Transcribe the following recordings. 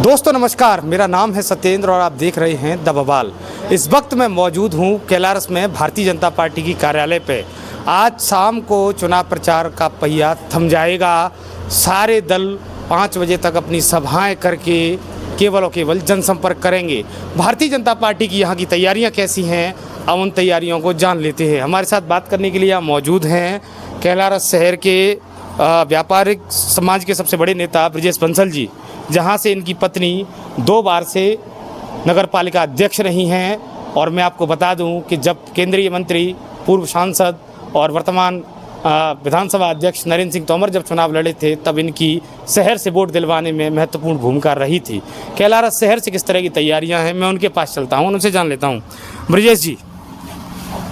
दोस्तों नमस्कार, मेरा नाम है सत्येंद्र और आप देख रहे हैं द बवाल। इस वक्त मैं मौजूद हूं कैलारस में भारतीय जनता पार्टी की कार्यालय पे। आज शाम को चुनाव प्रचार का पहिया थम जाएगा। सारे दल 5 बजे तक अपनी सभाएं करके केवल और केवल जनसंपर्क करेंगे। भारतीय जनता पार्टी की यहाँ की तैयारियाँ कैसी हैं, अब उन तैयारियों को जान लेते हैं। हमारे साथ बात करने के लिए यहाँ मौजूद हैं कैलारस शहर के व्यापारिक समाज के सबसे बड़े नेता ब्रजेश बंसल जी, जहां से इनकी पत्नी 2 बार से नगर पालिका अध्यक्ष रही हैं। और मैं आपको बता दूं कि जब केंद्रीय मंत्री, पूर्व सांसद और वर्तमान विधानसभा अध्यक्ष नरेंद्र सिंह तोमर जब चुनाव लड़े थे, तब इनकी शहर से वोट दिलवाने में महत्वपूर्ण भूमिका रही थी। कैलारस शहर से किस तरह की तैयारियां हैं, मैं उनके पास चलता हूं, उनसे जान लेता हूं। ब्रजेश जी,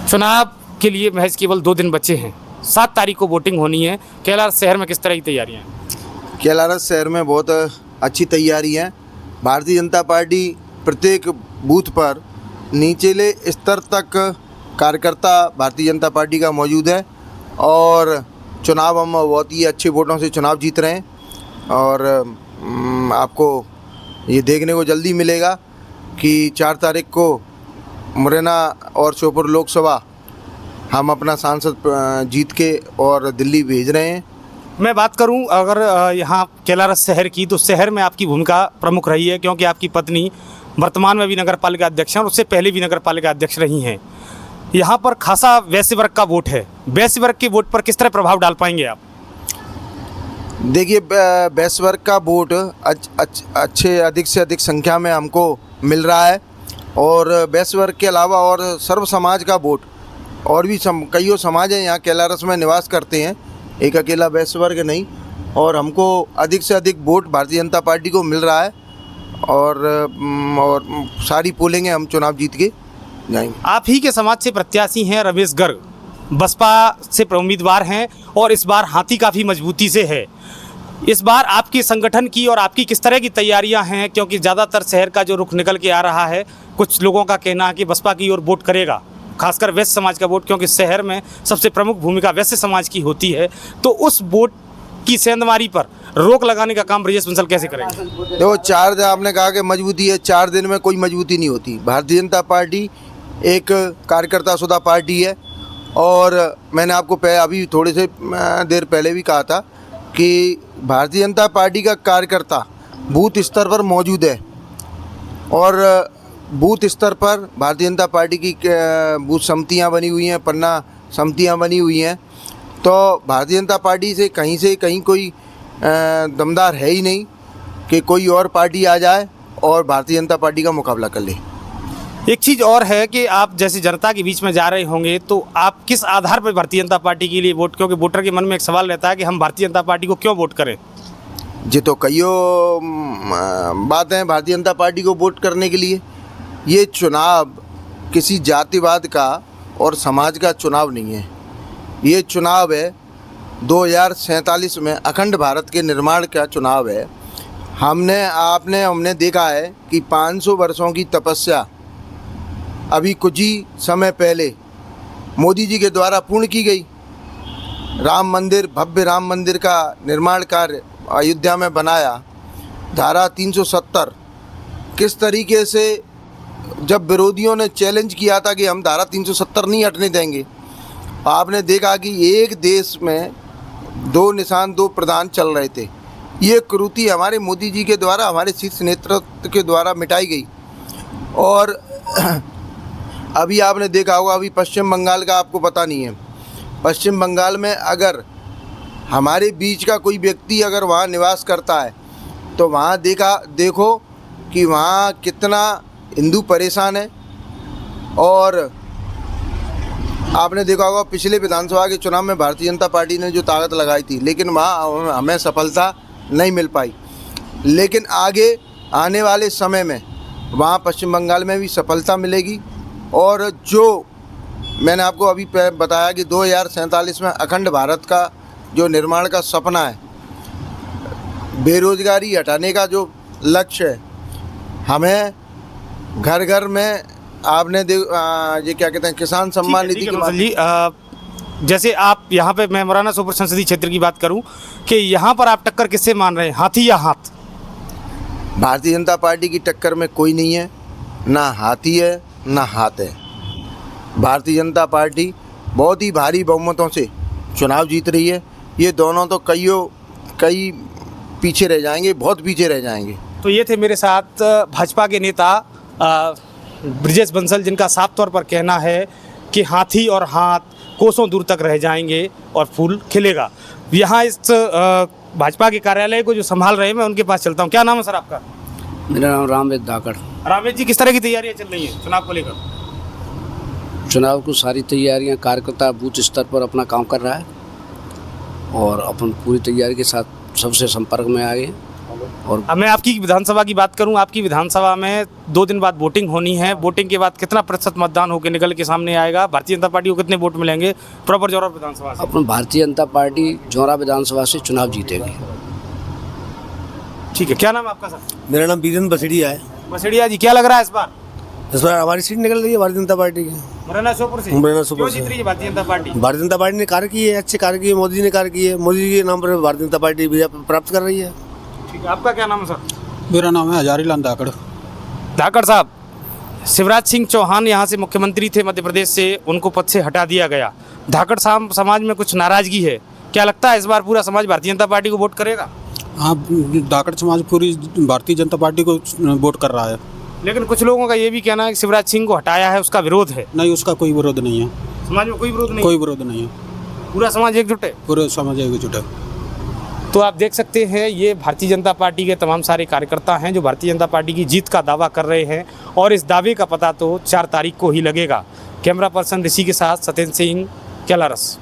चुनाव के लिए महज केवल 2 दिन बचे हैं, 7 तारीख को वोटिंग होनी है। कैलारस शहर में किस तरह की तैयारियाँ हैं? कैलारस शहर में बहुत अच्छी तैयारी है। भारतीय जनता पार्टी प्रत्येक बूथ पर निचले स्तर तक कार्यकर्ता भारतीय जनता पार्टी का मौजूद है और चुनाव हम बहुत ही अच्छे वोटों से चुनाव जीत रहे हैं। और आपको ये देखने को जल्दी मिलेगा कि 4 तारीख को मुरैना और श्योपुर लोकसभा हम अपना सांसद जीत के और दिल्ली भेज रहे हैं। मैं बात करूं अगर यहाँ कैलारस शहर की, तो शहर में आपकी भूमिका प्रमुख रही है, क्योंकि आपकी पत्नी वर्तमान में भी नगर पालिका अध्यक्ष हैं और उससे पहले भी नगर पालिका अध्यक्ष रही हैं। यहाँ पर खासा वैश्य वर्ग का वोट है। वैश्य वर्ग के वोट पर किस तरह प्रभाव डाल पाएंगे आप? देखिए, वैश्य वर्ग का वोट अधिक से अधिक संख्या में हमको मिल रहा है और वैश्य वर्ग के अलावा और सर्व समाज का वोट, और भी कईयों समाज हैं यहाँ कैलारस में निवास करते हैं, एक अकेला वैश्य वर्ग नहीं। और हमको अधिक से अधिक वोट भारतीय जनता पार्टी को मिल रहा है और सारी पोलिंगें हम चुनाव जीत के जाएंगे। आप ही के समाज से प्रत्याशी हैं रमेश गर्ग, बसपा से उम्मीदवार हैं और इस बार हाथी काफ़ी मजबूती से है। इस बार आपके संगठन की और आपकी किस तरह की तैयारियां हैं, क्योंकि ज़्यादातर शहर का जो रुख निकल के आ रहा है, कुछ लोगों का कहना है कि बसपा की ओर वोट करेगा, खासकर वैश्य समाज का वोट, क्योंकि शहर में सबसे प्रमुख भूमिका वैश्य समाज की होती है। तो उस वोट की सेंधमारी पर रोक लगाने का काम ब्रजेश बंसल कैसे करेंगे? देखो, 4 दिन आपने कहा कि मजबूती है, 4 दिन में कोई मजबूती नहीं होती। भारतीय जनता पार्टी एक कार्यकर्ता शुदा पार्टी है और मैंने आपको अभी थोड़ी से देर पहले भी कहा था कि भारतीय जनता पार्टी का कार्यकर्ता बूथ स्तर पर मौजूद है और बूथ स्तर पर भारतीय जनता पार्टी की बूथ समितियाँ बनी हुई हैं, पन्ना समितियाँ बनी हुई हैं। तो भारतीय जनता पार्टी से कहीं कोई दमदार है ही नहीं कि कोई और पार्टी आ जाए और भारतीय जनता पार्टी का मुकाबला कर ले। एक चीज़ और है कि आप जैसे जनता के बीच में जा रहे होंगे, तो आप किस आधार पर भारतीय जनता पार्टी के लिए वोट, क्योंकि वोटर के मन में एक सवाल रहता है कि हम भारतीय जनता पार्टी को क्यों वोट करें? जी, तो कईयों बातें हैं भारतीय जनता पार्टी को वोट करने के लिए। ये चुनाव किसी जातिवाद का और समाज का चुनाव नहीं है। ये चुनाव है 2047 में अखंड भारत के निर्माण का चुनाव है। हमने देखा है कि 500 वर्षों की तपस्या अभी कुछ ही समय पहले मोदी जी के द्वारा पूर्ण की गई। राम मंदिर, भव्य राम मंदिर का निर्माण कार्य अयोध्या में बनाया। धारा 370 किस तरीके से, जब विरोधियों ने चैलेंज किया था कि हम धारा 370 नहीं हटने देंगे, आपने देखा कि एक देश में 2 निशान 2 प्रधान चल रहे थे। ये कुरीति हमारे मोदी जी के द्वारा, हमारे शीर्ष नेतृत्व के द्वारा मिटाई गई। और अभी आपने देखा होगा, अभी पश्चिम बंगाल का आपको पता नहीं है। पश्चिम बंगाल में अगर हमारे बीच का कोई व्यक्ति अगर वहाँ निवास करता है तो वहाँ देखो कि वहाँ कितना हिंदू परेशान है। और आपने देखा होगा पिछले विधानसभा के चुनाव में भारतीय जनता पार्टी ने जो ताकत लगाई थी, लेकिन वहाँ हमें सफलता नहीं मिल पाई। लेकिन आगे आने वाले समय में वहाँ पश्चिम बंगाल में भी सफलता मिलेगी। और जो मैंने आपको अभी बताया कि 2047 में अखंड भारत का जो निर्माण का सपना है, बेरोजगारी हटाने का जो लक्ष्य है, हमें घर घर में आपने ये क्या कहते हैं, किसान सम्मान निधि की जैसे आप यहाँ पे, मैं मुरैना श्योपुर संसदीय क्षेत्र की बात करूँ कि यहाँ पर आप टक्कर किससे मान रहे हैं, हाथी या हाथ? भारतीय जनता पार्टी की टक्कर में कोई नहीं है, ना हाथी है ना हाथ है। भारतीय जनता पार्टी बहुत ही भारी बहुमतों से चुनाव जीत रही है। ये दोनों तो कई पीछे रह जाएंगे, बहुत पीछे रह जाएंगे। तो ये थे मेरे साथ भाजपा के नेता ब्रजेश बंसल, जिनका साफ तौर पर कहना है कि हाथी और हाथ कोसों दूर तक रह जाएंगे और फूल खिलेगा। यहाँ इस भाजपा के कार्यालय को जो संभाल रहे हैं, मैं उनके पास चलता हूँ। क्या नाम है सर आपका? मेरा नाम रामवेद धाकड़। रामेश जी, किस तरह की तैयारियां चल रही हैं चुनाव को लेकर? चुनाव को सारी तैयारियां कार्यकर्ता बूथ स्तर पर अपना काम कर रहा है और अपन पूरी तैयारी के साथ सबसे संपर्क में आ गए। और अब मैं आपकी विधानसभा की बात करूं, आपकी विधानसभा में 2 दिन बाद वोटिंग होनी है। वोटिंग के बाद कितना प्रतिशत मतदान होकर निकल के सामने आएगा? भारतीय जनता पार्टी को कितने वोट मिलेंगे प्रॉपर जौरा विधानसभा से? अपन भारतीय जनता पार्टी जौरा विधानसभा से चुनाव जीतेगी। ठीक है, क्या नाम है आपका सर? मेरा नाम बीरेंद्र बसड़िया है। बसड़िया जी, क्या लग रहा है इस बार? इस बार हमारी सीट निकल रही है भारतीय जनता पार्टी की। मुरैना श्योपुर से? मुरैना श्योपुर क्यों जीत से। रही है भारतीय जनता पार्टी? भारतीय जनता पार्टी ने कार्य किए, अच्छे कार्य किए, मोदी जी ने कार्य किए। मोदी जी के नाम पर भारतीय जनता पार्टी विजय प्राप्त कर रही है। ठीक है, आपका क्या नाम है सर? मेरा नाम है हजारीलाल धाकड़। धाकड़ साहब, शिवराज सिंह चौहान यहाँ से मुख्यमंत्री थे मध्य प्रदेश से, उनको पद से हटा दिया गया। धाकड़ साहब, समाज में कुछ नाराजगी है, क्या लगता है इस बार पूरा समाज भारतीय जनता पार्टी को वोट करेगा? हाँ, धाकड़ समाज पूरी भारतीय जनता पार्टी को वोट कर रहा है। लेकिन कुछ लोगों का ये भी कहना है कि शिवराज सिंह को हटाया है, उसका विरोध है। नहीं, उसका कोई विरोध नहीं है। समाज में कोई विरोध नहीं? कोई विरोध नहीं है। पूरा समाज एकजुट है? पूरे समाज एकजुट है। तो आप देख सकते हैं, ये भारतीय जनता पार्टी के तमाम सारे कार्यकर्ता हैं जो भारतीय जनता पार्टी की जीत का दावा कर रहे हैं, और इस दावे का पता तो 4 तारीख को ही लगेगा। कैमरा पर्सन ऋषि के साथ सत्येंद्र सिंह, कैलारस।